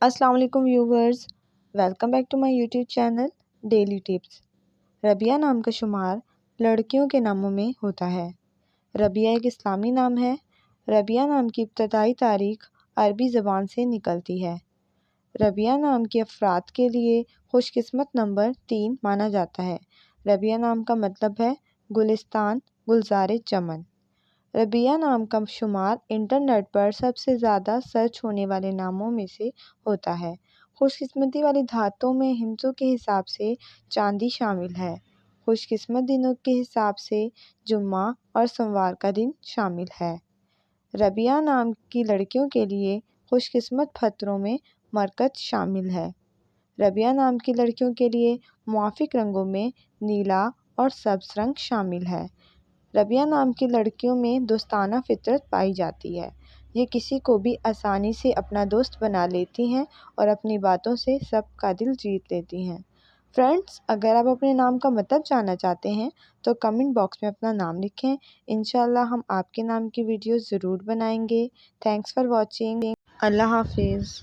अस्सलाम वालेकुम viewers, welcome back to my YouTube channel daily tips. Rabia नाम का शुमार लड़कियों के नामों में होता है। रबिया एक इस्लामी नाम है। रबिया नाम की इब्तदाई तारीख अरबी ज़बान से निकलती है। रबिया नाम के अफराद के लिए खुशकिस्मत नंबर 3 माना जाता है। रबिया नाम का मतलब है गुलिस्तान, गुलज़ार चमन। रबिया नाम का शुमार इंटरनेट पर सबसे ज़्यादा सर्च होने वाले नामों में से होता है। खुशकिस्मती वाली धातों में हिंसों के हिसाब से चांदी शामिल है। खुशकिस्मत दिनों के हिसाब से जुम्मा और सोमवार का दिन शामिल है। रबिया नाम की लड़कियों के लिए खुशकिस्मत फतरों में मरकत शामिल है। रबिया नाम की लड़कियों के लिए मुआफ़िक रंगों में नीला और सब्ज़ रंग शामिल है। रबिया नाम की लड़कियों में दोस्ताना फितरत पाई जाती है। ये किसी को भी आसानी से अपना दोस्त बना लेती हैं और अपनी बातों से सबका दिल जीत लेती हैं। फ्रेंड्स, अगर आप अपने नाम का मतलब जानना चाहते हैं तो कमेंट बॉक्स में अपना नाम लिखें। इंशाल्लाह हम आपके नाम की वीडियो ज़रूर बनाएंगे। Thanks for watching. अल्लाह हाफिज़।